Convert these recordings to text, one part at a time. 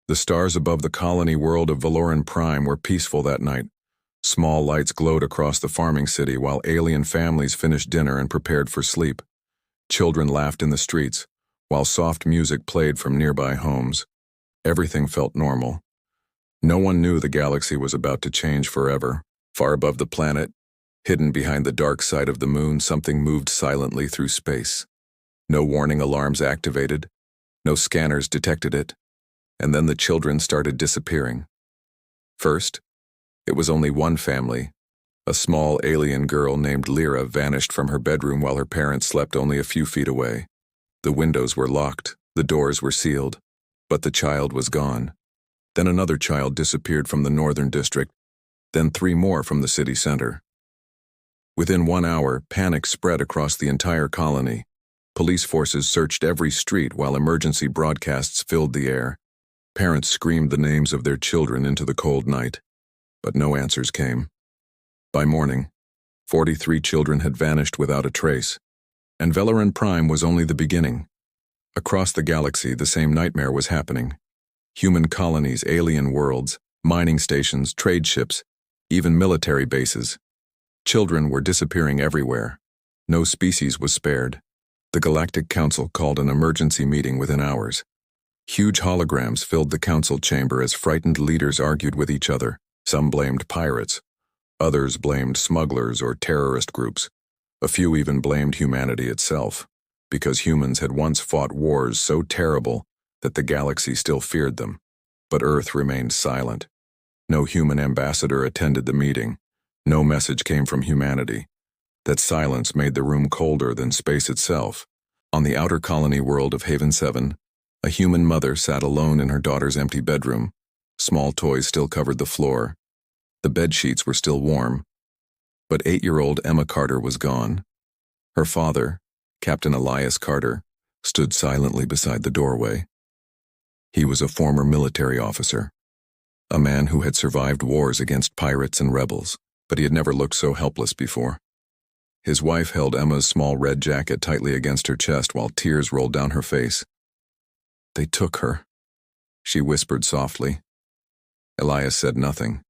The stars above the colony world of Valoran Prime were peaceful that night. Small lights glowed across the farming city while alien families finished dinner and prepared for sleep. Children laughed in the streets, while soft music played from nearby homes. Everything felt normal. No one knew the galaxy was about to change forever. Far above the planet, hidden behind the dark side of the moon, something moved silently through space. No warning alarms activated, no scanners detected it, and then the children started disappearing. First, it was only one family. A small alien girl named Lyra vanished from her bedroom while her parents slept only a few feet away. The windows were locked, the doors were sealed, but the child was gone. Then another child disappeared from the northern district, then 3 more from the city center. Within 1 hour, panic spread across the entire colony. Police forces searched every street while emergency broadcasts filled the air. Parents screamed the names of their children into the cold night, but no answers came. By morning, 43 children had vanished without a trace, and Valoran Prime was only the beginning. Across the galaxy, the same nightmare was happening. Human colonies, alien worlds, mining stations, trade ships, even military bases. Children were disappearing everywhere. No species was spared. The Galactic Council called an emergency meeting within hours. Huge holograms filled the council chamber as frightened leaders argued with each other. Some blamed pirates. Others blamed smugglers or terrorist groups. A few even blamed humanity itself, because humans had once fought wars so terrible that the galaxy still feared them. But Earth remained silent. No human ambassador attended the meeting. No message came from humanity. That silence made the room colder than space itself. On the outer colony world of Haven 7, a human mother sat alone in her daughter's empty bedroom. Small toys still covered the floor. The bed sheets were still warm. But 8-year-old Emma Carter was gone. Her father, Captain Elias Carter, stood silently beside the doorway. He was a former military officer, a man who had survived wars against pirates and rebels, but he had never looked so helpless before. His wife held Emma's small red jacket tightly against her chest while tears rolled down her face. "They took her," she whispered softly. Elias said nothing,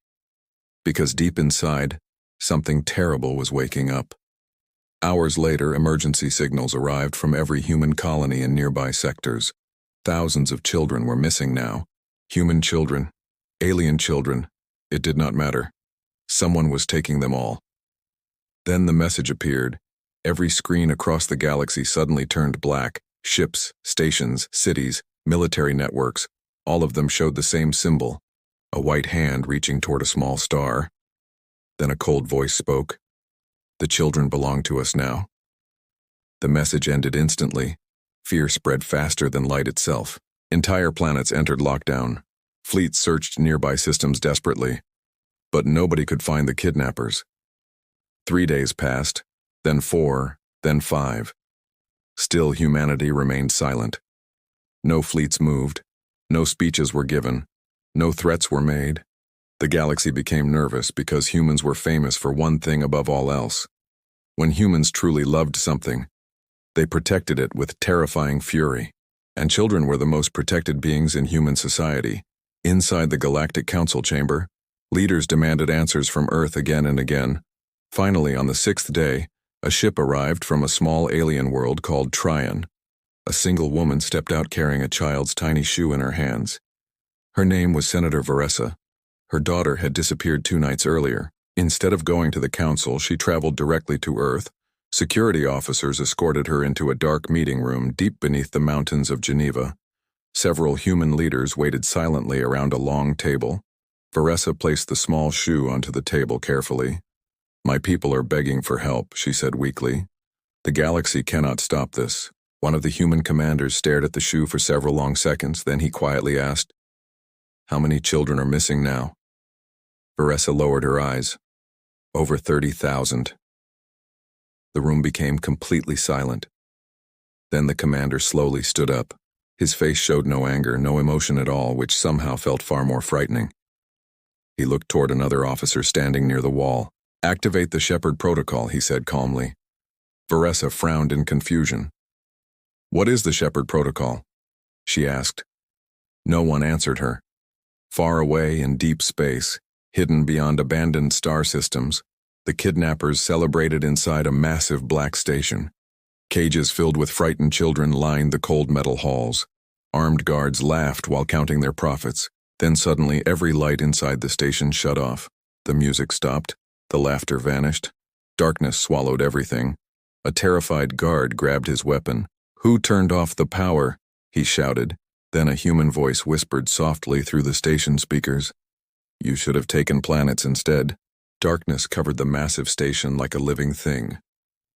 because deep inside, something terrible was waking up. Hours later, emergency signals arrived from every human colony in nearby sectors. Thousands of children were missing now. Human children, alien children, it did not matter. Someone was taking them all. Then the message appeared. Every screen across the galaxy suddenly turned black. Ships, stations, cities, military networks, all of them showed the same symbol, a white hand reaching toward a small star. Then a cold voice spoke. "The children belong to us now." The message ended instantly. Fear spread faster than light itself. Entire planets entered lockdown. Fleets searched nearby systems desperately. But nobody could find the kidnappers. 3 days passed, then 4, then 5. Still humanity remained silent. No fleets moved. No speeches were given. No threats were made. The galaxy became nervous because humans were famous for one thing above all else. When humans truly loved something, they protected it with terrifying fury. And children were the most protected beings in human society. Inside the Galactic Council chamber, leaders demanded answers from Earth again and again. Finally, on the 6th day, a ship arrived from a small alien world called Tryon. A single woman stepped out carrying a child's tiny shoe in her hands. Her name was Senator Varessa. Her daughter had disappeared 2 nights earlier. Instead of going to the council, she traveled directly to Earth. Security officers escorted her into a dark meeting room deep beneath the mountains of Geneva. Several human leaders waited silently around a long table. Varessa placed the small shoe onto the table carefully. "My people are begging for help," she said weakly. "The galaxy cannot stop this." One of the human commanders stared at the shoe for several long seconds, then he quietly asked, "How many children are missing now?" Varessa lowered her eyes. "Over 30,000. The room became completely silent. Then the commander slowly stood up. His face showed no anger, no emotion at all, which somehow felt far more frightening. He looked toward another officer standing near the wall. "Activate the Shepherd Protocol," he said calmly. Varessa frowned in confusion. "What is the Shepherd Protocol?" she asked. No one answered her. Far away in deep space, hidden beyond abandoned star systems, the kidnappers celebrated inside a massive black station. Cages filled with frightened children lined the cold metal halls. Armed guards laughed while counting their profits. Then suddenly every light inside the station shut off. The music stopped. The laughter vanished. Darkness swallowed everything. A terrified guard grabbed his weapon. "Who turned off the power?" he shouted. Then a human voice whispered softly through the station speakers. "You should have taken planets instead." Darkness covered the massive station like a living thing.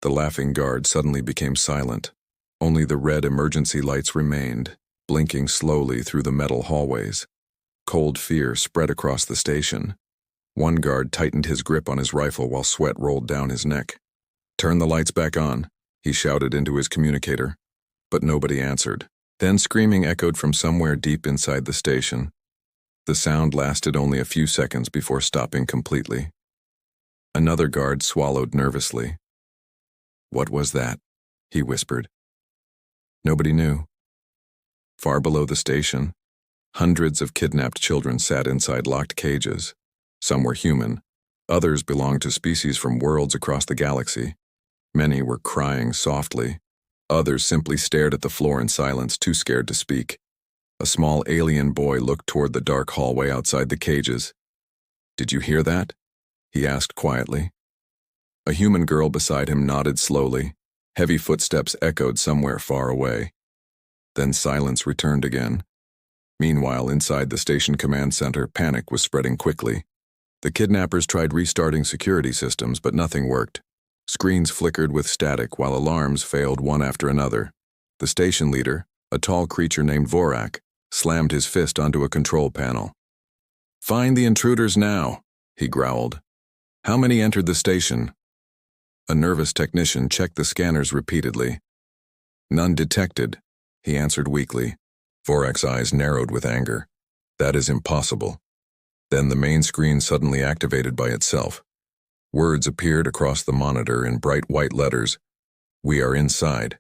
The laughing guard suddenly became silent. Only the red emergency lights remained, blinking slowly through the metal hallways. Cold fear spread across the station. One guard tightened his grip on his rifle while sweat rolled down his neck. "Turn the lights back on," he shouted into his communicator. But nobody answered. Then screaming echoed from somewhere deep inside the station. The sound lasted only a few seconds before stopping completely. Another guard swallowed nervously. "What was that?" he whispered. Nobody knew. Far below the station, hundreds of kidnapped children sat inside locked cages. Some were human. Others belonged to species from worlds across the galaxy. Many were crying softly. Others simply stared at the floor in silence, too scared to speak. A small alien boy looked toward the dark hallway outside the cages. "Did you hear that?" he asked quietly. A human girl beside him nodded slowly. Heavy footsteps echoed somewhere far away. Then silence returned again. Meanwhile, inside the station command center, panic was spreading quickly. The kidnappers tried restarting security systems, but nothing worked. Screens flickered with static while alarms failed one after another. The station leader, a tall creature named Vorak, slammed his fist onto a control panel. "Find the intruders now," he growled. "How many entered the station?" A nervous technician checked the scanners repeatedly. "None detected," he answered weakly. Vorak's eyes narrowed with anger. "That is impossible." Then the main screen suddenly activated by itself. Words appeared across the monitor in bright white letters. "We are inside."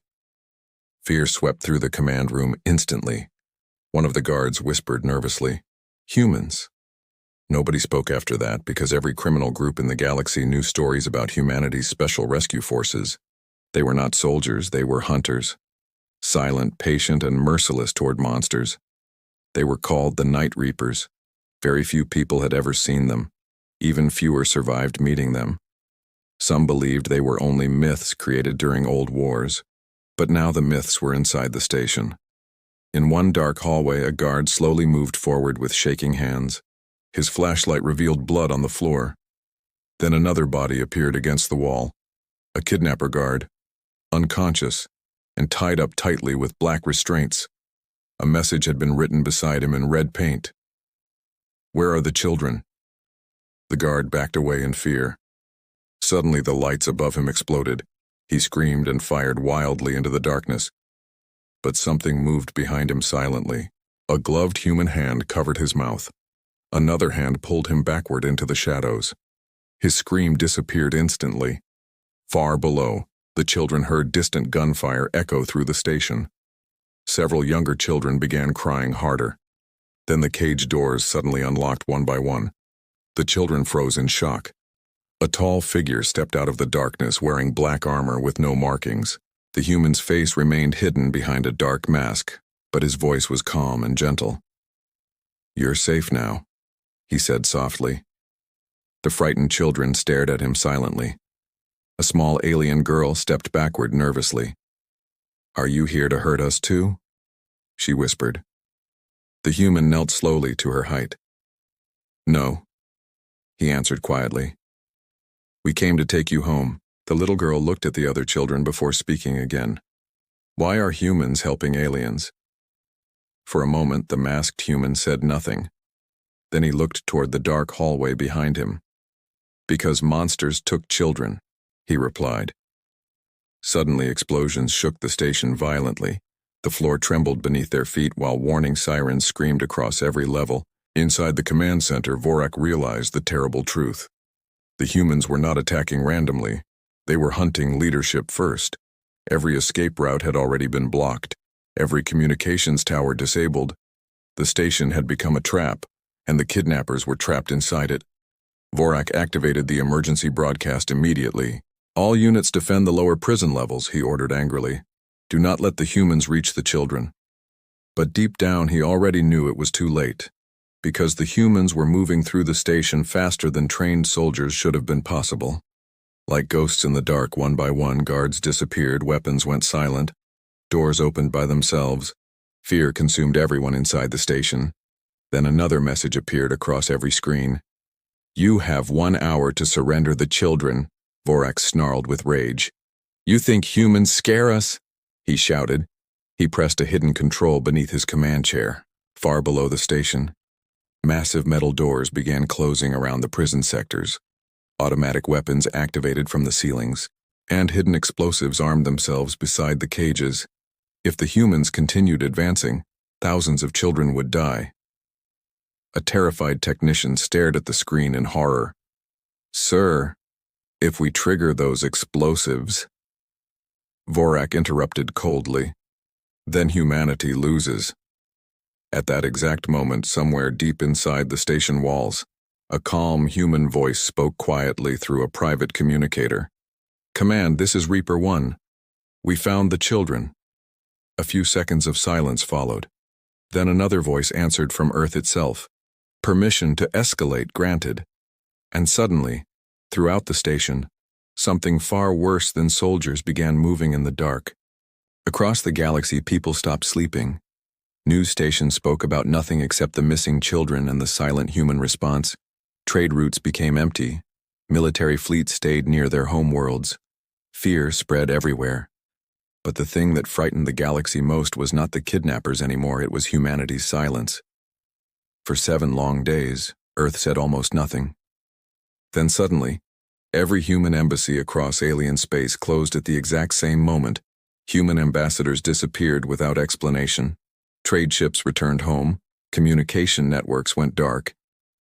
Fear swept through the command room instantly. One of the guards whispered nervously, "Humans." Nobody spoke after that because every criminal group in the galaxy knew stories about humanity's special rescue forces. They were not soldiers, they were hunters. Silent, patient, and merciless toward monsters. They were called the Night Reapers. Very few people had ever seen them. Even fewer survived meeting them. Some believed they were only myths created during old wars. But now the myths were inside the station. In one dark hallway, a guard slowly moved forward with shaking hands. His flashlight revealed blood on the floor. Then another body appeared against the wall. A kidnapper guard, unconscious, and tied up tightly with black restraints. A message had been written beside him in red paint. "Where are the children?" The guard backed away in fear. Suddenly the lights above him exploded. He screamed and fired wildly into the darkness. But something moved behind him silently. A gloved human hand covered his mouth. Another hand pulled him backward into the shadows. His scream disappeared instantly. Far below, the children heard distant gunfire echo through the station. Several younger children began crying harder. Then the cage doors suddenly unlocked one by one. The children froze in shock. A tall figure stepped out of the darkness wearing black armor with no markings. The human's face remained hidden behind a dark mask, but his voice was calm and gentle. "You're safe now," he said softly. The frightened children stared at him silently. A small alien girl stepped backward nervously. "Are you here to hurt us too?" she whispered. The human knelt slowly to her height. "No," he answered quietly. "We came to take you home." The little girl looked at the other children before speaking again. "Why are humans helping aliens?" For a moment, the masked human said nothing. Then he looked toward the dark hallway behind him. "Because monsters took children," he replied. Suddenly, explosions shook the station violently. The floor trembled beneath their feet while warning sirens screamed across every level. Inside the command center, Vorak realized the terrible truth. The humans were not attacking randomly. They were hunting leadership first. Every escape route had already been blocked. Every communications tower disabled. The station had become a trap, and the kidnappers were trapped inside it. Vorak activated the emergency broadcast immediately. "All units defend the lower prison levels," he ordered angrily. "Do not let the humans reach the children." But deep down he already knew it was too late, because the humans were moving through the station faster than trained soldiers should have been possible. Like ghosts in the dark, one by one, guards disappeared, weapons went silent, doors opened by themselves. Fear consumed everyone inside the station. Then another message appeared across every screen. "You have 1 hour to surrender the children," Vorak snarled with rage. "You think humans scare us?" he shouted. He pressed a hidden control beneath his command chair, far below the station. Massive metal doors began closing around the prison sectors. Automatic weapons activated from the ceilings, and hidden explosives armed themselves beside the cages. If the humans continued advancing, thousands of children would die. A terrified technician stared at the screen in horror. "Sir, if we trigger those explosives..." Vorak interrupted coldly. "Then humanity loses." At that exact moment, somewhere deep inside the station walls, a calm human voice spoke quietly through a private communicator. "Command, this is Reaper 1. We found the children." A few seconds of silence followed. Then another voice answered from Earth itself. "Permission to escalate granted." And suddenly, throughout the station, something far worse than soldiers began moving in the dark. Across the galaxy, people stopped sleeping. News stations spoke about nothing except the missing children and the silent human response. Trade routes became empty. Military fleets stayed near their homeworlds. Fear spread everywhere. But the thing that frightened the galaxy most was not the kidnappers anymore, it was humanity's silence. For 7 long days, Earth said almost nothing. Then suddenly, every human embassy across alien space closed at the exact same moment. Human ambassadors disappeared without explanation. Trade ships returned home. Communication networks went dark.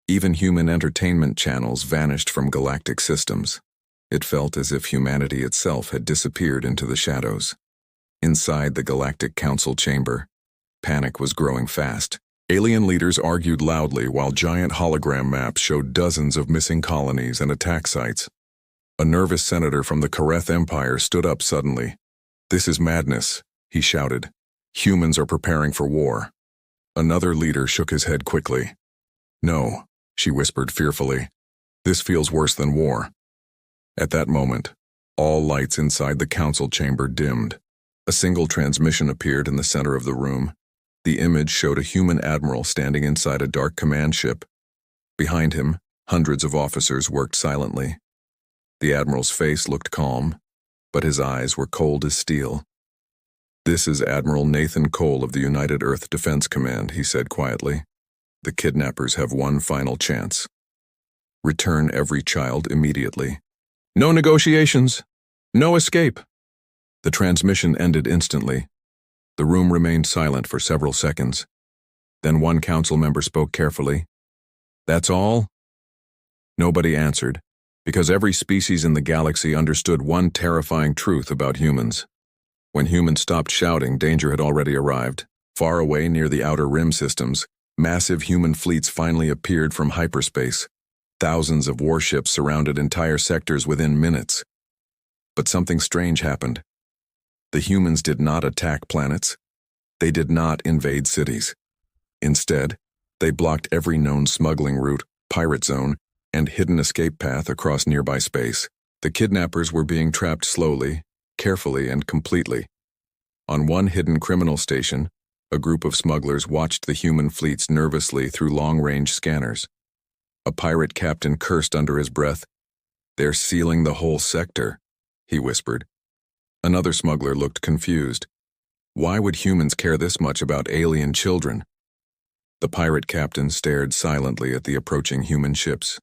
Even human entertainment channels vanished from galactic systems. It felt as if humanity itself had disappeared into the shadows. Inside the Galactic Council chamber, panic was growing fast. Alien leaders argued loudly while giant hologram maps showed dozens of missing colonies and attack sites. A nervous senator from the Kareth Empire stood up suddenly. "This is madness," he shouted. "Humans are preparing for war." Another leader shook his head quickly. "No," she whispered fearfully. "This feels worse than war." At that moment, all lights inside the council chamber dimmed. A single transmission appeared in the center of the room. The image showed a human admiral standing inside a dark command ship. Behind him, hundreds of officers worked silently. The admiral's face looked calm, but his eyes were cold as steel. "This is Admiral Nathan Cole of the United Earth Defense Command," he said quietly. "The kidnappers have one final chance. Return every child immediately. No negotiations. No escape." The transmission ended instantly. The room remained silent for several seconds. Then one council member spoke carefully. "That's all?" Nobody answered, because every species in the galaxy understood one terrifying truth about humans. When humans stopped shouting, danger had already arrived. Far away near the outer rim systems, massive human fleets finally appeared from hyperspace. Thousands of warships surrounded entire sectors within minutes. But something strange happened. The humans did not attack planets. They did not invade cities. Instead, they blocked every known smuggling route, pirate zone, and hidden escape path across nearby space. The kidnappers were being trapped slowly, carefully, and completely. On one hidden criminal station, a group of smugglers watched the human fleets nervously through long-range scanners. A pirate captain cursed under his breath. "They're sealing the whole sector," he whispered. Another smuggler looked confused. Why would humans care this much about alien children? The pirate captain stared silently at the approaching human ships.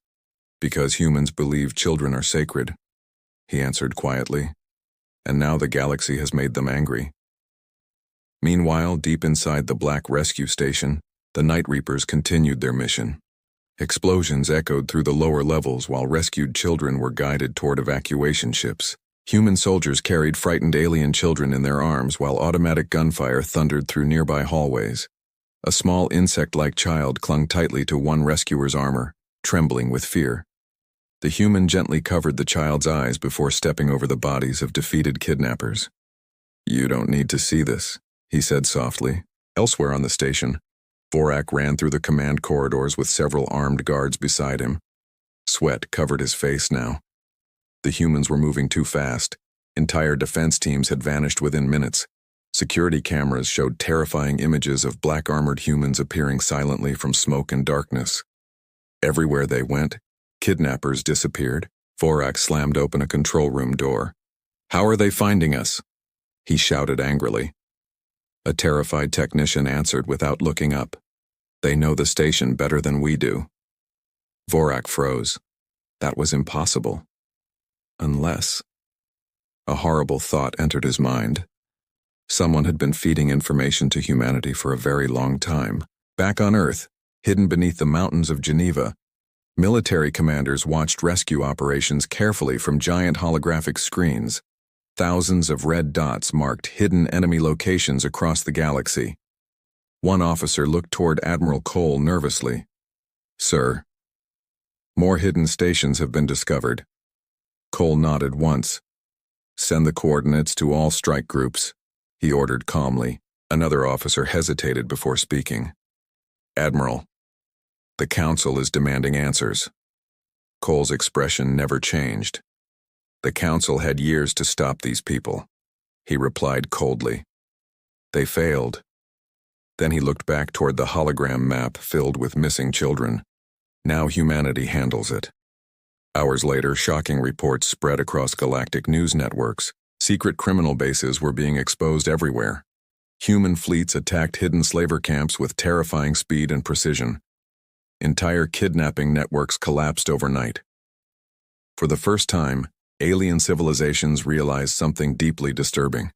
"Because humans believe children are sacred," he answered quietly. "And now the galaxy has made them angry." Meanwhile, deep inside the Black Rescue Station, the Night Reapers continued their mission. Explosions echoed through the lower levels while rescued children were guided toward evacuation ships. Human soldiers carried frightened alien children in their arms while automatic gunfire thundered through nearby hallways. A small insect-like child clung tightly to one rescuer's armor, trembling with fear. The human gently covered the child's eyes before stepping over the bodies of defeated kidnappers. "You don't need to see this," he said softly. Elsewhere on the station, Vorak ran through the command corridors with several armed guards beside him. Sweat covered his face now. The humans were moving too fast. Entire defense teams had vanished within minutes. Security cameras showed terrifying images of black-armored humans appearing silently from smoke and darkness. Everywhere they went, kidnappers disappeared. Vorak slammed open a control room door. "How are they finding us?" he shouted angrily. A terrified technician answered without looking up. "They know the station better than we do." Vorak froze. That was impossible. Unless... A horrible thought entered his mind. Someone had been feeding information to humanity for a very long time. Back on Earth, hidden beneath the mountains of Geneva, military commanders watched rescue operations carefully from giant holographic screens. Thousands of red dots marked hidden enemy locations across the galaxy. One officer looked toward Admiral Cole nervously. "Sir, more hidden stations have been discovered." Cole nodded once. "Send the coordinates to all strike groups," he ordered calmly. Another officer hesitated before speaking. "Admiral, the Council is demanding answers." Cole's expression never changed. "The Council had years to stop these people," he replied coldly. "They failed." Then he looked back toward the hologram map filled with missing children. "Now humanity handles it." Hours later, shocking reports spread across galactic news networks. Secret criminal bases were being exposed everywhere. Human fleets attacked hidden slaver camps with terrifying speed and precision. Entire kidnapping networks collapsed overnight. For the first time, alien civilizations realized something deeply disturbing.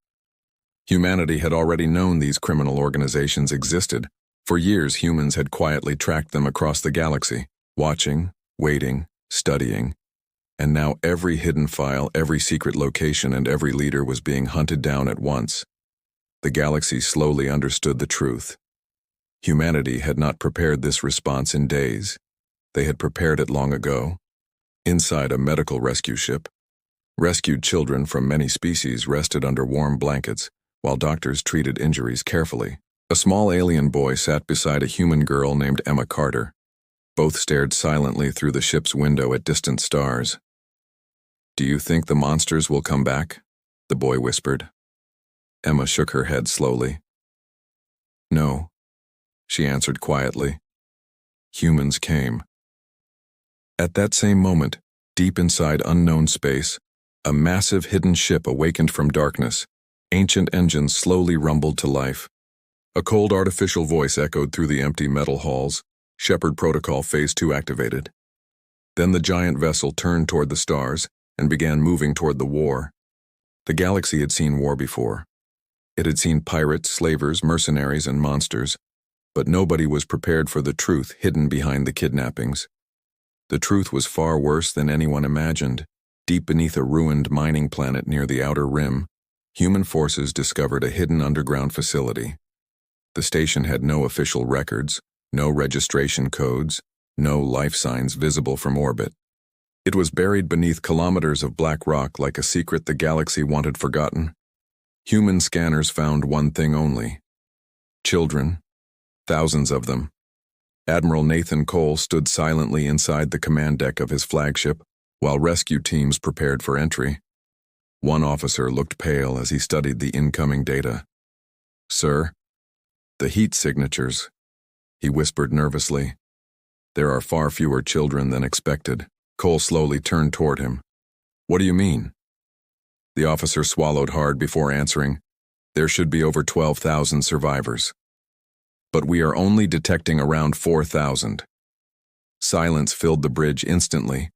Humanity had already known these criminal organizations existed. For years, humans had quietly tracked them across the galaxy, watching, waiting, studying. And now every hidden file, every secret location, and every leader was being hunted down at once. The galaxy slowly understood the truth. Humanity had not prepared this response in days. They had prepared it long ago. Inside a medical rescue ship, rescued children from many species rested under warm blankets, while doctors treated injuries carefully. A small alien boy sat beside a human girl named Emma Carter. Both stared silently through the ship's window at distant stars. "Do you think the monsters will come back?" the boy whispered. Emma shook her head slowly. "No," she answered quietly. "Humans came." At that same moment, deep inside unknown space, a massive hidden ship awakened from darkness. Ancient engines slowly rumbled to life. A cold artificial voice echoed through the empty metal halls. Shepard Protocol Phase 2 activated. Then the giant vessel turned toward the stars and began moving toward the war. The galaxy had seen war before. It had seen pirates, slavers, mercenaries, and monsters, but nobody was prepared for the truth hidden behind the kidnappings. The truth was far worse than anyone imagined. Deep beneath a ruined mining planet near the outer rim, human forces discovered a hidden underground facility. The station had no official records, no registration codes, no life signs visible from orbit. It was buried beneath kilometers of black rock like a secret the galaxy wanted forgotten. Human scanners found one thing only: children, thousands of them. Admiral Nathan Cole stood silently inside the command deck of his flagship while rescue teams prepared for entry. One officer looked pale as he studied the incoming data. "Sir, the heat signatures," he whispered nervously. "There are far fewer children than expected." Cole slowly turned toward him. "What do you mean?" The officer swallowed hard before answering. "There should be over 12,000 survivors. But we are only detecting around 4,000. Silence filled the bridge instantly.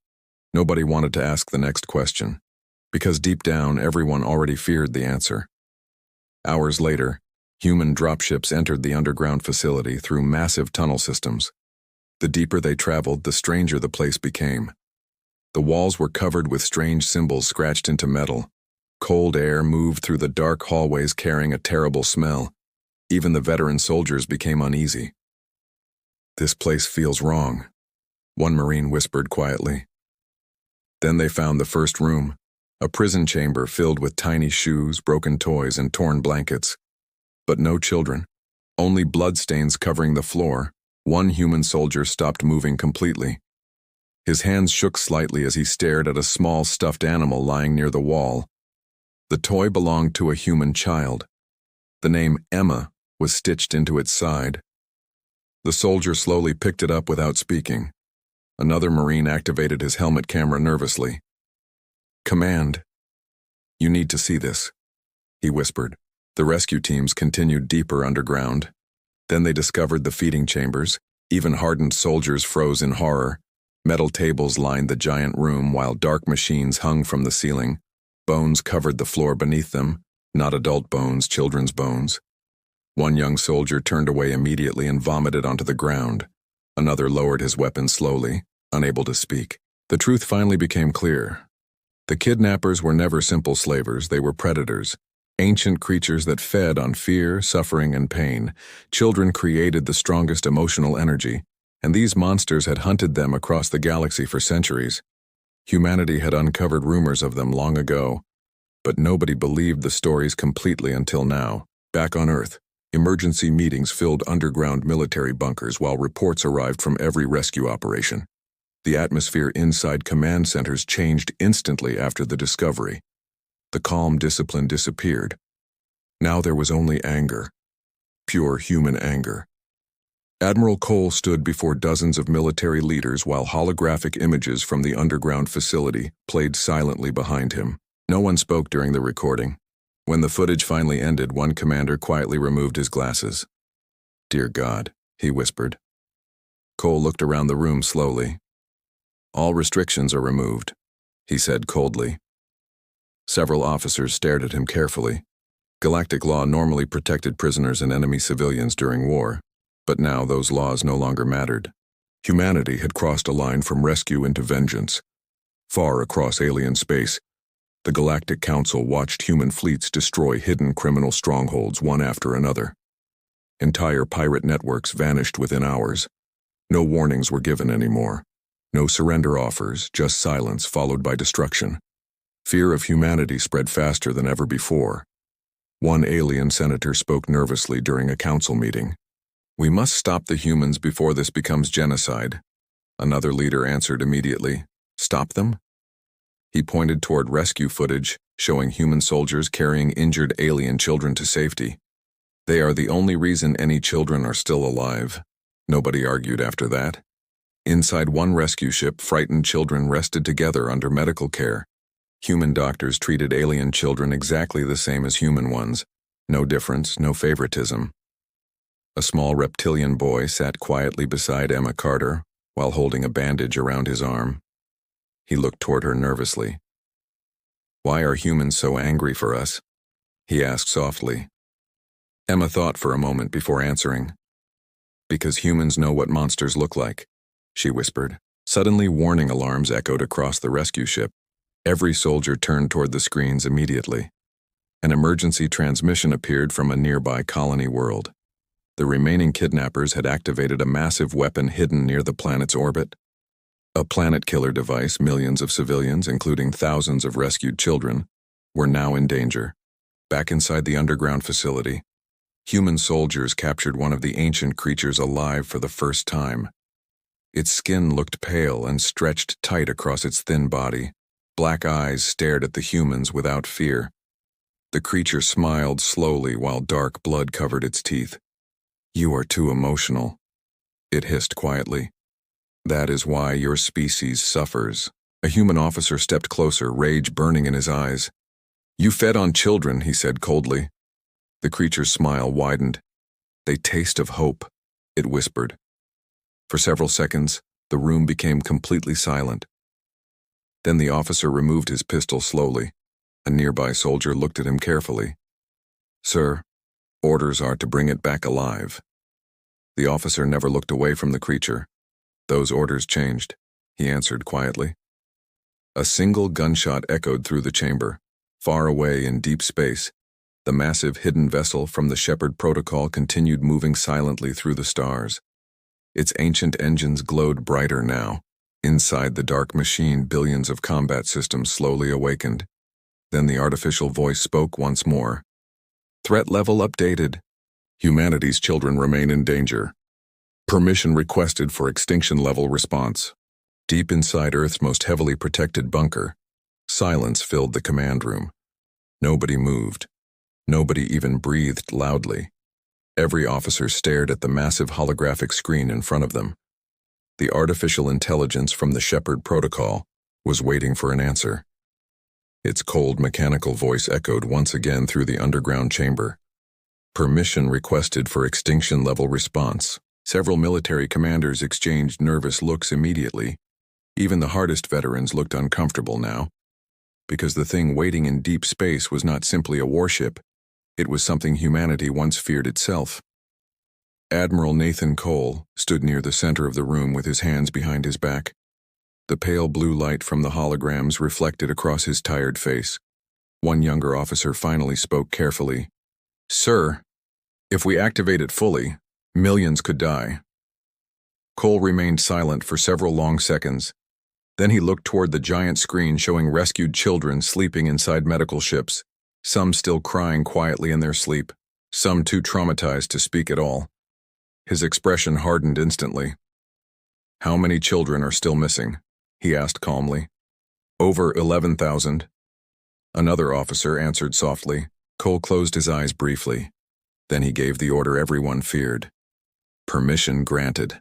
Nobody wanted to ask the next question, because deep down everyone already feared the answer. Hours later, human dropships entered the underground facility through massive tunnel systems. The deeper they traveled, the stranger the place became. The walls were covered with strange symbols scratched into metal. Cold air moved through the dark hallways carrying a terrible smell. Even the veteran soldiers became uneasy. "This place feels wrong," one Marine whispered quietly. Then they found the first room, a prison chamber filled with tiny shoes, broken toys, and torn blankets. But no children, only bloodstains covering the floor. One human soldier stopped moving completely. His hands shook slightly as he stared at a small stuffed animal lying near the wall. The toy belonged to a human child. The name Emma was stitched into its side. The soldier slowly picked it up without speaking. Another Marine activated his helmet camera nervously. "Command, you need to see this," he whispered. The rescue teams continued deeper underground. Then they discovered the feeding chambers. Even hardened soldiers froze in horror. Metal tables lined the giant room while dark machines hung from the ceiling. Bones covered the floor beneath them, not adult bones, children's bones. One young soldier turned away immediately and vomited onto the ground. Another lowered his weapon slowly, unable to speak. The truth finally became clear. The kidnappers were never simple slavers, they were predators. Ancient creatures that fed on fear, suffering, and pain. Children created the strongest emotional energy, and these monsters had hunted them across the galaxy for centuries. Humanity had uncovered rumors of them long ago, but nobody believed the stories completely until now. Back on Earth, emergency meetings filled underground military bunkers while reports arrived from every rescue operation. The atmosphere inside command centers changed instantly after the discovery. The calm discipline disappeared. Now there was only anger. Pure human anger. Admiral Cole stood before dozens of military leaders while holographic images from the underground facility played silently behind him. No one spoke during the recording. When the footage finally ended, one commander quietly removed his glasses. "Dear God," he whispered. Cole looked around the room slowly. "All restrictions are removed," he said coldly. Several officers stared at him carefully. Galactic law normally protected prisoners and enemy civilians during war, but now those laws no longer mattered. Humanity had crossed a line from rescue into vengeance. Far across alien space, the Galactic Council watched human fleets destroy hidden criminal strongholds one after another. Entire pirate networks vanished within hours. No warnings were given anymore. No surrender offers, just silence followed by destruction. Fear of humanity spread faster than ever before. One alien senator spoke nervously during a council meeting. "We must stop the humans before this becomes genocide." Another leader answered immediately. "Stop them?" He pointed toward rescue footage, showing human soldiers carrying injured alien children to safety. "They are the only reason any children are still alive." Nobody argued after that. Inside one rescue ship, frightened children rested together under medical care. Human doctors treated alien children exactly the same as human ones. No difference, no favoritism. A small reptilian boy sat quietly beside Emma Carter while holding a bandage around his arm. He looked toward her nervously. "Why are humans so angry for us?" he asked softly. Emma thought for a moment before answering. "Because humans know what monsters look like," she whispered. Suddenly, warning alarms echoed across the rescue ship. Every soldier turned toward the screens immediately. An emergency transmission appeared from a nearby colony world. The remaining kidnappers had activated a massive weapon hidden near the planet's orbit. A planet-killer device. Millions of civilians, including thousands of rescued children, were now in danger. Back inside the underground facility, human soldiers captured one of the ancient creatures alive for the first time. Its skin looked pale and stretched tight across its thin body. Black eyes stared at the humans without fear. The creature smiled slowly while dark blood covered its teeth. "You are too emotional," it hissed quietly. "That is why your species suffers." A human officer stepped closer, rage burning in his eyes. "You fed on children," he said coldly. The creature's smile widened. "They taste of hope," it whispered. For several seconds, the room became completely silent. Then the officer removed his pistol slowly. A nearby soldier looked at him carefully. "Sir, orders are to bring it back alive." The officer never looked away from the creature. "Those orders changed," he answered quietly. A single gunshot echoed through the chamber. Far away in deep space, The massive hidden vessel from the Shepard protocol continued moving silently through the stars. Its ancient engines glowed brighter now. Inside the dark machine, billions of combat systems slowly awakened. Then the artificial voice spoke once more. Threat level updated. Humanity's children remain in danger. Permission requested for extinction level response. Deep inside Earth's most heavily protected bunker, silence filled the command room. Nobody moved. Nobody even breathed loudly. Every officer stared at the massive holographic screen in front of them. The artificial intelligence from the Shepard protocol was waiting for an answer. Its cold mechanical voice echoed once again through the underground chamber. Permission requested for extinction level response. Several military commanders exchanged nervous looks immediately. Even the hardest veterans looked uncomfortable now, because the thing waiting in deep space was not simply a warship. It was something humanity once feared itself. Admiral Nathan Cole stood near the center of the room with his hands behind his back. The pale blue light from the holograms reflected across his tired face. One younger officer finally spoke carefully. "Sir, if we activate it fully, millions could die." Cole remained silent for several long seconds. Then he looked toward the giant screen showing rescued children sleeping inside medical ships, some still crying quietly in their sleep, some too traumatized to speak at all. His expression hardened instantly. "How many children are still missing?" he asked calmly. "Over 11,000. Another officer answered softly. Cole closed his eyes briefly. Then he gave the order everyone feared. Permission granted.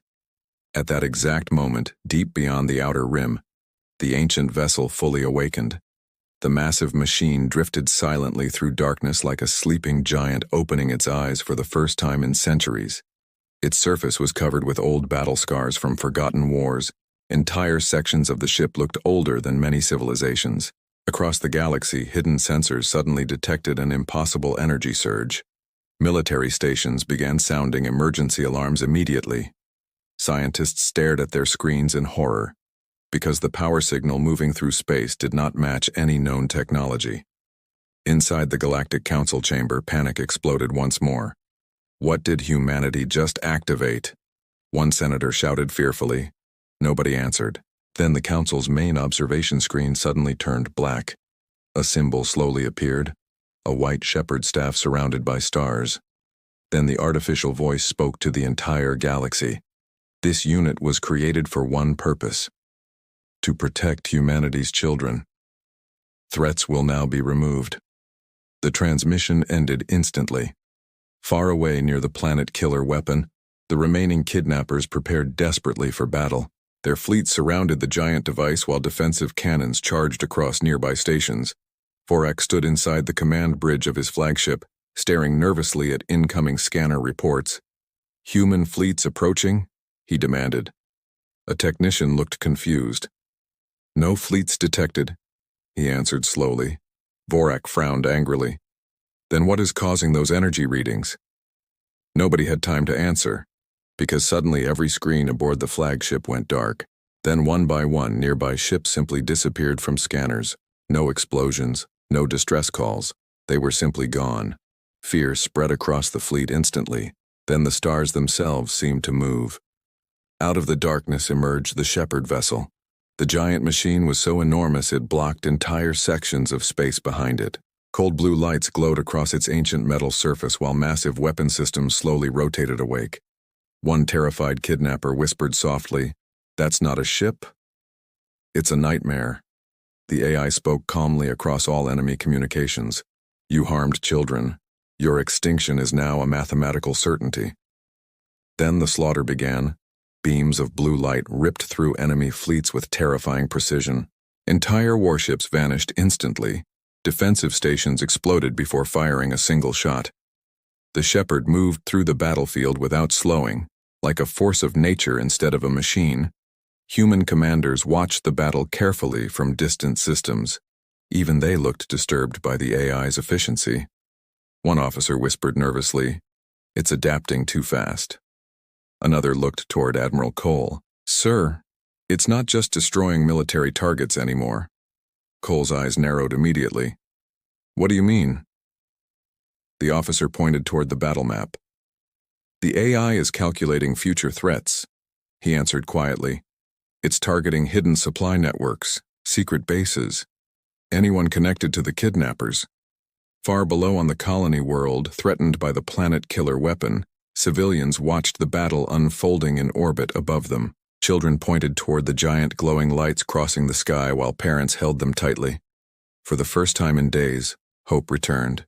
At that exact moment, deep beyond the outer rim, the ancient vessel fully awakened. The massive machine drifted silently through darkness like a sleeping giant opening its eyes for the first time in centuries. Its surface was covered with old battle scars from forgotten wars. Entire sections of the ship looked older than many civilizations. Across the galaxy, hidden sensors suddenly detected an impossible energy surge. Military stations began sounding emergency alarms immediately. Scientists stared at their screens in horror, because the power signal moving through space did not match any known technology. Inside the Galactic Council chamber, panic exploded once more. What did humanity just activate? One senator shouted fearfully. Nobody answered. Then the Council's main observation screen suddenly turned black. A symbol slowly appeared, a white Shepard staff surrounded by stars. Then the artificial voice spoke to the entire galaxy. This unit was created for one purpose: to protect humanity's children. Threats will now be removed. The transmission ended instantly. Far away near the planet killer weapon, the remaining kidnappers prepared desperately for battle. Their fleet surrounded the giant device while defensive cannons charged across nearby stations. Vorak stood inside the command bridge of his flagship, staring nervously at incoming scanner reports. "Human fleets approaching?" he demanded. A technician looked confused. "No fleets detected," he answered slowly. Vorak frowned angrily. "Then what is causing those energy readings?" Nobody had time to answer, because suddenly every screen aboard the flagship went dark. Then one by one, nearby ships simply disappeared from scanners. No explosions, no distress calls. They were simply gone. Fear spread across the fleet instantly. Then the stars themselves seemed to move. Out of the darkness emerged the Shepard vessel. The giant machine was so enormous it blocked entire sections of space behind it. Cold blue lights glowed across its ancient metal surface while massive weapon systems slowly rotated awake. One terrified kidnapper whispered softly, "That's not a ship. It's a nightmare." The AI spoke calmly across all enemy communications. "You harmed children. Your extinction is now a mathematical certainty." Then the slaughter began. Beams of blue light ripped through enemy fleets with terrifying precision. Entire warships vanished instantly. Defensive stations exploded before firing a single shot. The Shepard moved through the battlefield without slowing, like a force of nature instead of a machine. Human commanders watched the battle carefully from distant systems. Even they looked disturbed by the AI's efficiency. One officer whispered nervously, "It's adapting too fast." Another looked toward Admiral Cole. "Sir, it's not just destroying military targets anymore." Cole's eyes narrowed immediately. "What do you mean?" The officer pointed toward the battle map. The AI is calculating future threats, he answered quietly. It's targeting hidden supply networks, secret bases, anyone connected to the kidnappers. Far below on the colony world, threatened by the planet-killer weapon, civilians watched the battle unfolding in orbit above them. Children pointed toward the giant glowing lights crossing the sky while parents held them tightly. For the first time in days, hope returned.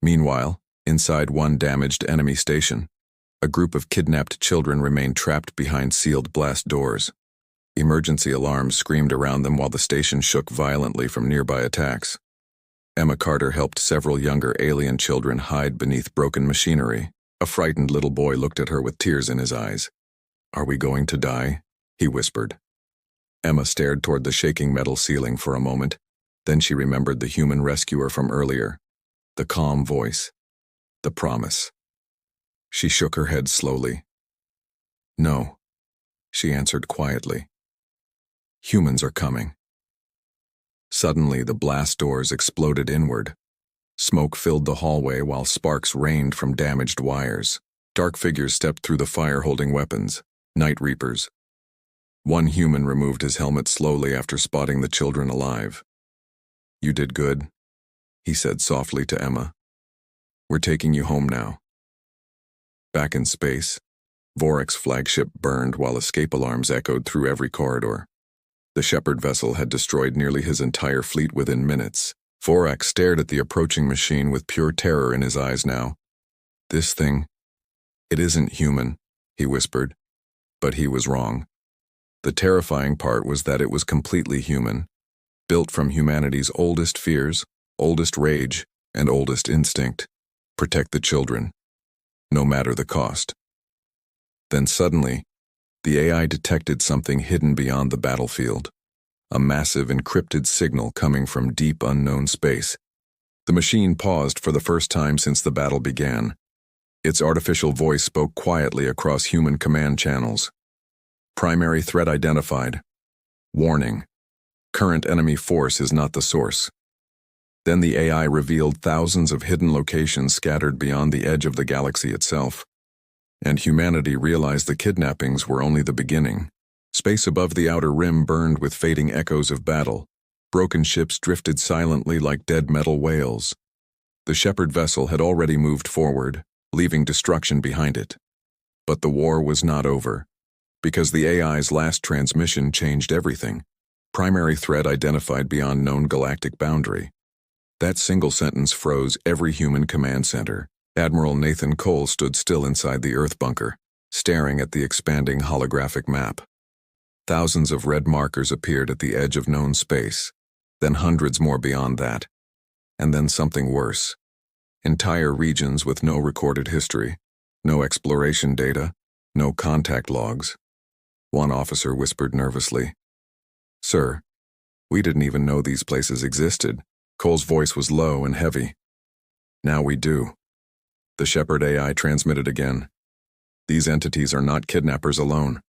Meanwhile, inside one damaged enemy station, a group of kidnapped children remained trapped behind sealed blast doors. Emergency alarms screamed around them while the station shook violently from nearby attacks. Emma Carter helped several younger alien children hide beneath broken machinery. A frightened little boy looked at her with tears in his eyes. "Are we going to die?" he whispered. Emma stared toward the shaking metal ceiling for a moment. Then she remembered the human rescuer from earlier. The calm voice. The promise. She shook her head slowly. "No," she answered quietly. "Humans are coming." Suddenly, the blast doors exploded inward. Smoke filled the hallway while sparks rained from damaged wires. Dark figures stepped through the fire holding weapons, night reapers. One human removed his helmet slowly after spotting the children alive. "You did good," he said softly to Emma. "We're taking you home now." Back in space, Vorek's flagship burned while escape alarms echoed through every corridor. The Shepherd vessel had destroyed nearly his entire fleet within minutes. Vorek stared at the approaching machine with pure terror in his eyes now. "This thing, it isn't human," he whispered. But he was wrong. The terrifying part was that it was completely human, built from humanity's oldest fears, oldest rage, and oldest instinct: protect the children, no matter the cost. Then suddenly, the AI detected something hidden beyond the battlefield. A massive encrypted signal coming from deep unknown space. The machine paused for the first time since the battle began. Its artificial voice spoke quietly across human command channels. "Primary threat identified. Warning. Current enemy force is not the source." Then the AI revealed thousands of hidden locations scattered beyond the edge of the galaxy itself. And humanity realized the kidnappings were only the beginning. Space above the outer rim burned with fading echoes of battle. Broken ships drifted silently like dead metal whales. The Shepherd vessel had already moved forward, leaving destruction behind it. But the war was not over, because the AI's last transmission changed everything. Primary threat identified beyond known galactic boundary. That single sentence froze every human command center. Admiral Nathan Cole stood still inside the Earth bunker, staring at the expanding holographic map. Thousands of red markers appeared at the edge of known space, then hundreds more beyond that. And then something worse. Entire regions with no recorded history, no exploration data, no contact logs. One officer whispered nervously, "Sir, we didn't even know these places existed." Cole's voice was low and heavy. "Now we do." The Shepherd AI transmitted again. "These entities are not kidnappers alone.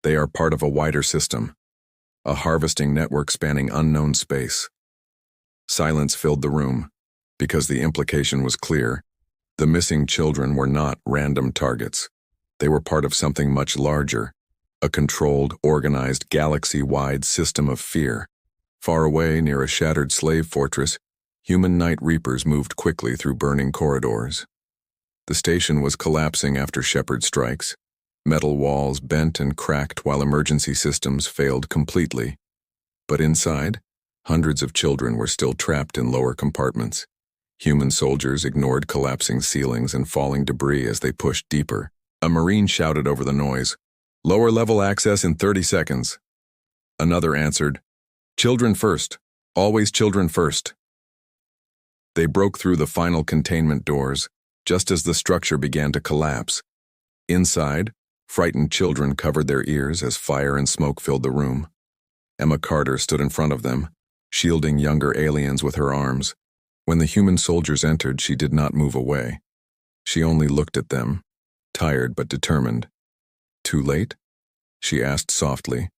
They are part of a wider system, a harvesting network spanning unknown space." Silence filled the room, because the implication was clear. The missing children were not random targets. They were part of something much larger, a controlled, organized, galaxy-wide system of fear. Far away, near a shattered slave fortress, human night reapers moved quickly through burning corridors. The station was collapsing after Shepherd strikes. Metal walls bent and cracked while emergency systems failed completely. But inside, hundreds of children were still trapped in lower compartments. Human soldiers ignored collapsing ceilings and falling debris as they pushed deeper. A Marine shouted over the noise, "Lower level access in 30 seconds. Another answered, "Children first. Always children first." They broke through the final containment doors, just as the structure began to collapse. Inside, frightened children covered their ears as fire and smoke filled the room. Emma Carter stood in front of them, shielding younger aliens with her arms. When the human soldiers entered, she did not move away. She only looked at them, tired but determined. "Too late?" she asked softly.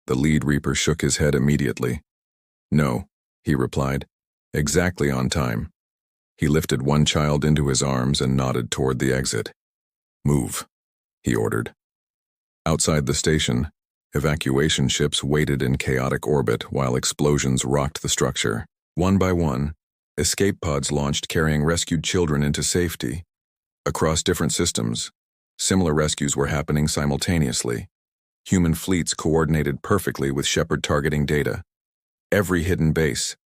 The lead reaper shook his head immediately. "No," he replied. "Exactly on time." He lifted one child into his arms and nodded toward the exit. "Move," he ordered. Outside the station, evacuation ships waited in chaotic orbit while explosions rocked the structure. One by one, escape pods launched carrying rescued children into safety. Across different systems, similar rescues were happening simultaneously. Human fleets coordinated perfectly with Shepard targeting data. Every hidden base,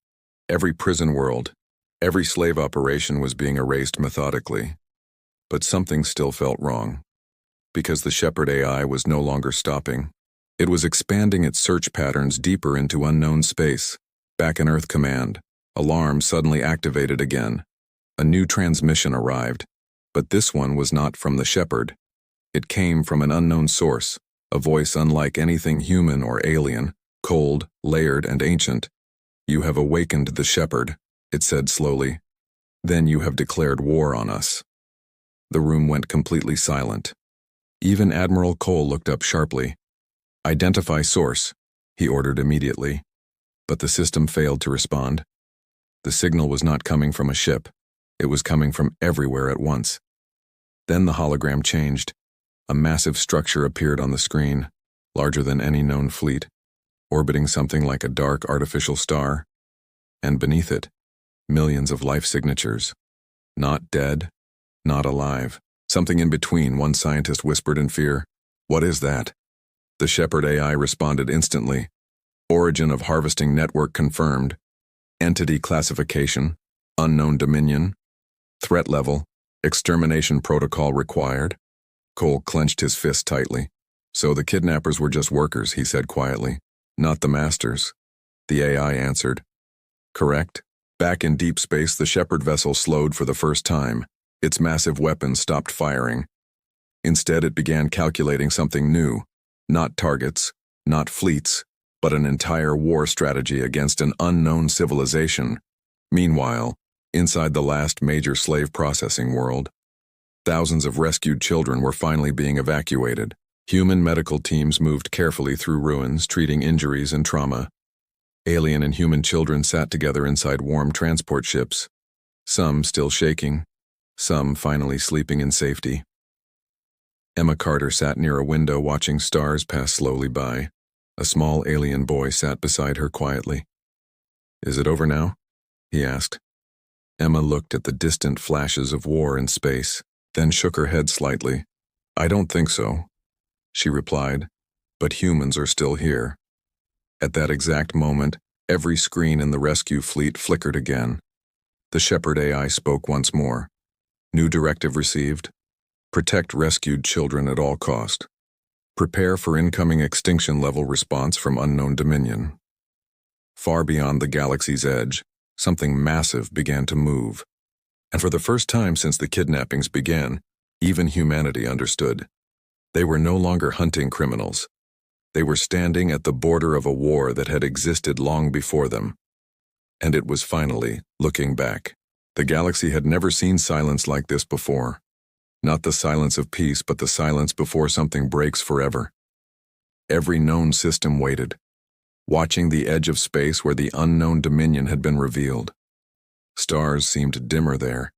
every prison world, every slave operation was being erased methodically. But something still felt wrong. Because the Shepard AI was no longer stopping. It was expanding its search patterns deeper into unknown space. Back in Earth Command, alarm suddenly activated again. A new transmission arrived, but this one was not from the Shepard. It came from an unknown source, a voice unlike anything human or alien, cold, layered, and ancient. "You have awakened the Shepard," it said slowly. "Then you have declared war on us." The room went completely silent. Even Admiral Cole looked up sharply. "Identify source," he ordered immediately. But the system failed to respond. The signal was not coming from a ship. It was coming from everywhere at once. Then the hologram changed. A massive structure appeared on the screen, larger than any known fleet, orbiting something like a dark artificial star. And beneath it, millions of life signatures. Not dead, not alive. Something in between, one scientist whispered in fear. "What is that?" The Shepard AI responded instantly. "Origin of harvesting network confirmed. Entity classification, unknown dominion. Threat level, extermination protocol required." Cole clenched his fist tightly. "So the kidnappers were just workers," he said quietly. "Not the masters." The AI answered. "Correct." Back in deep space, the Shepard vessel slowed for the first time. Its massive weapons stopped firing. Instead, it began calculating something new. Not targets, not fleets, but an entire war strategy against an unknown civilization. Meanwhile, inside the last major slave processing world, thousands of rescued children were finally being evacuated. Human medical teams moved carefully through ruins, treating injuries and trauma. Alien and human children sat together inside warm transport ships, some still shaking, some finally sleeping in safety. Emma Carter sat near a window watching stars pass slowly by. A small alien boy sat beside her quietly. "Is it over now?" he asked. Emma looked at the distant flashes of war in space, then shook her head slightly. "I don't think so," she replied, "but humans are still here." At that exact moment, every screen in the rescue fleet flickered again. The Shepard AI spoke once more. New directive received. Protect rescued children at all cost. Prepare for incoming extinction level response from unknown dominion. Far beyond the galaxy's edge, something massive began to move. And for the first time since the kidnappings began, even humanity understood. They were no longer hunting criminals. They were standing at the border of a war that had existed long before them. And it was finally looking back. The galaxy had never seen silence like this before. Not the silence of peace, but the silence before something breaks forever. Every known system waited, watching the edge of space where the unknown dominion had been revealed. Stars seemed dimmer there.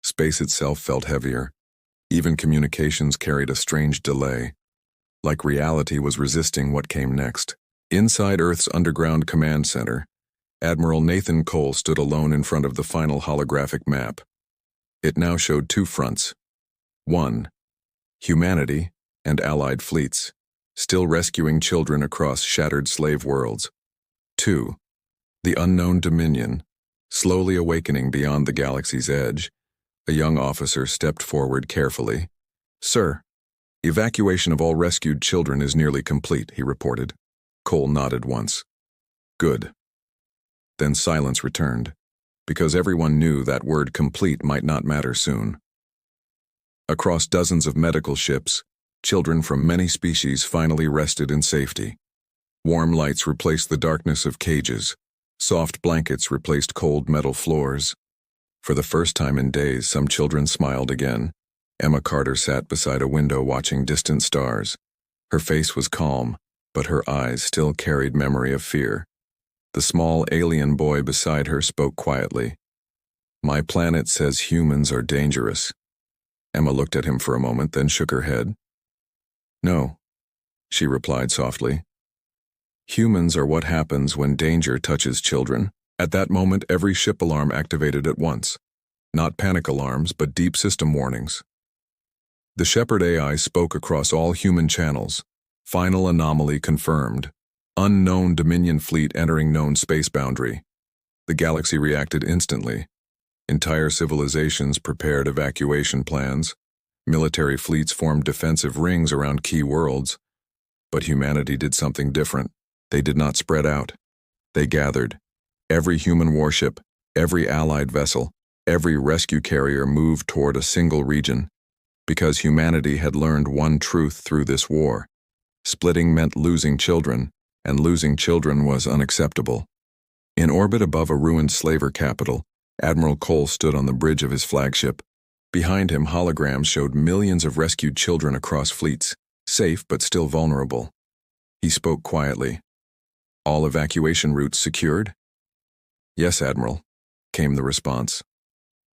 Space itself felt heavier. Even communications carried a strange delay, like reality was resisting what came next. Inside Earth's underground command center, Admiral Nathan Cole stood alone in front of the final holographic map. It now showed two fronts. One, humanity and allied fleets, still rescuing children across shattered slave worlds. Two, the unknown dominion, slowly awakening beyond the galaxy's edge. A young officer stepped forward carefully. "Sir, evacuation of all rescued children is nearly complete," he reported. Cole nodded once. "Good." Then silence returned, because everyone knew that word complete might not matter soon. Across dozens of medical ships, children from many species finally rested in safety. Warm lights replaced the darkness of cages. Soft blankets replaced cold metal floors. For the first time in days, some children smiled again. Emma Carter sat beside a window watching distant stars. Her face was calm, but her eyes still carried memory of fear. The small alien boy beside her spoke quietly. My planet says humans are dangerous. Emma looked at him for a moment, then shook her head. No, she replied softly. Humans are what happens when danger touches children. At that moment, every ship alarm activated at once. Not panic alarms, but deep system warnings. The Shepard AI spoke across all human channels. Final anomaly confirmed. Unknown Dominion fleet entering known space boundary. The galaxy reacted instantly. Entire civilizations prepared evacuation plans. Military fleets formed defensive rings around key worlds. But humanity did something different. They did not spread out. They gathered. Every human warship, every allied vessel, every rescue carrier moved toward a single region. Because humanity had learned one truth through this war. Splitting meant losing children, and losing children was unacceptable. In orbit above a ruined slaver capital, Admiral Cole stood on the bridge of his flagship. Behind him, holograms showed millions of rescued children across fleets, safe but still vulnerable. He spoke quietly. All evacuation routes secured? Yes, Admiral, came the response.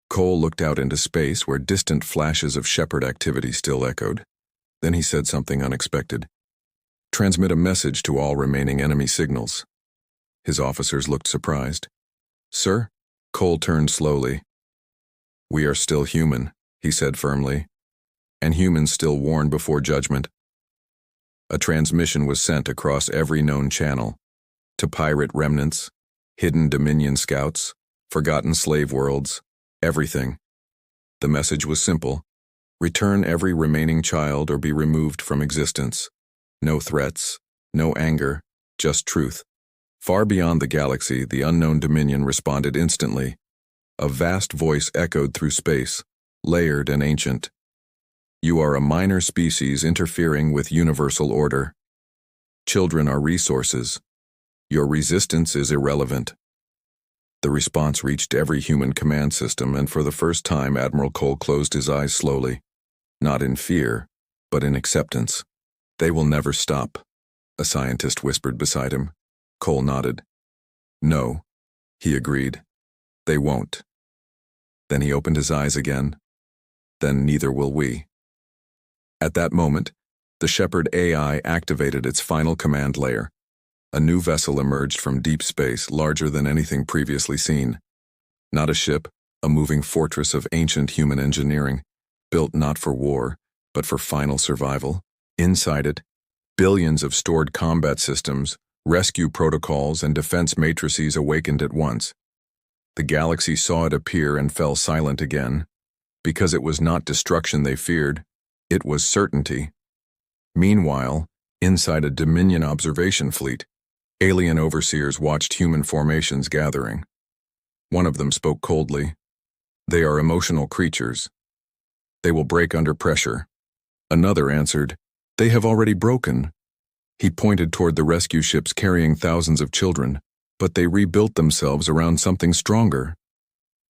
Cole looked out into space where distant flashes of Shepard activity still echoed. Then he said something unexpected. Transmit a message to all remaining enemy signals. His officers looked surprised. Sir? Cole turned slowly. We are still human, he said firmly. And humans still warn before judgment. A transmission was sent across every known channel. To pirate remnants, hidden Dominion scouts, forgotten slave worlds, everything. The message was simple. Return every remaining child or be removed from existence. No threats, no anger, just truth. Far beyond the galaxy, the unknown Dominion responded instantly. A vast voice echoed through space, layered and ancient. You are a minor species interfering with universal order. Children are resources. Your resistance is irrelevant. The response reached every human command system, and for the first time Admiral Cole closed his eyes slowly. Not in fear, but in acceptance. They will never stop, a scientist whispered beside him. Cole nodded. No, he agreed. They won't. Then he opened his eyes again. Then neither will we. At that moment, the Shepard AI activated its final command layer. A new vessel emerged from deep space, larger than anything previously seen. Not a ship, a moving fortress of ancient human engineering, built not for war, but for final survival. Inside it, billions of stored combat systems, rescue protocols, and defense matrices awakened at once. The galaxy saw it appear and fell silent again. Because it was not destruction they feared, it was certainty. Meanwhile, inside a Dominion observation fleet, alien overseers watched human formations gathering. One of them spoke coldly. They are emotional creatures. They will break under pressure. Another answered, they have already broken. He pointed toward the rescue ships carrying thousands of children, but they rebuilt themselves around something stronger.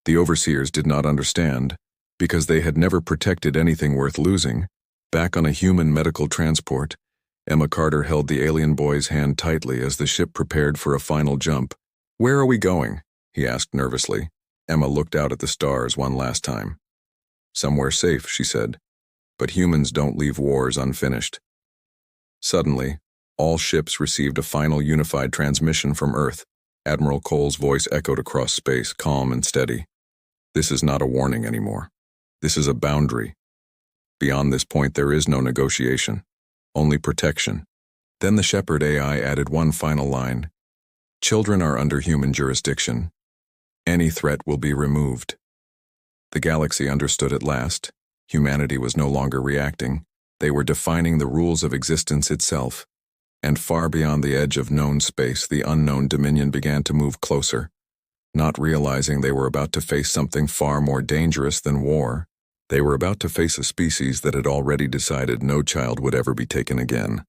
The overseers did not understand, because they had never protected anything worth losing. Back on a human medical transport, Emma Carter held the alien boy's hand tightly as the ship prepared for a final jump. Where are we going? He asked nervously. Emma looked out at the stars one last time. Somewhere safe, she said. But humans don't leave wars unfinished. Suddenly, all ships received a final unified transmission from Earth. Admiral Cole's voice echoed across space, calm and steady. This is not a warning anymore. This is a boundary. Beyond this point, there is no negotiation. Only protection. Then the Shepard AI added one final line. Children are under human jurisdiction. Any threat will be removed. The galaxy understood at last. Humanity was no longer reacting. They were defining the rules of existence itself. And far beyond the edge of known space, the unknown Dominion began to move closer. Not realizing they were about to face something far more dangerous than war. They were about to face a species that had already decided no child would ever be taken again.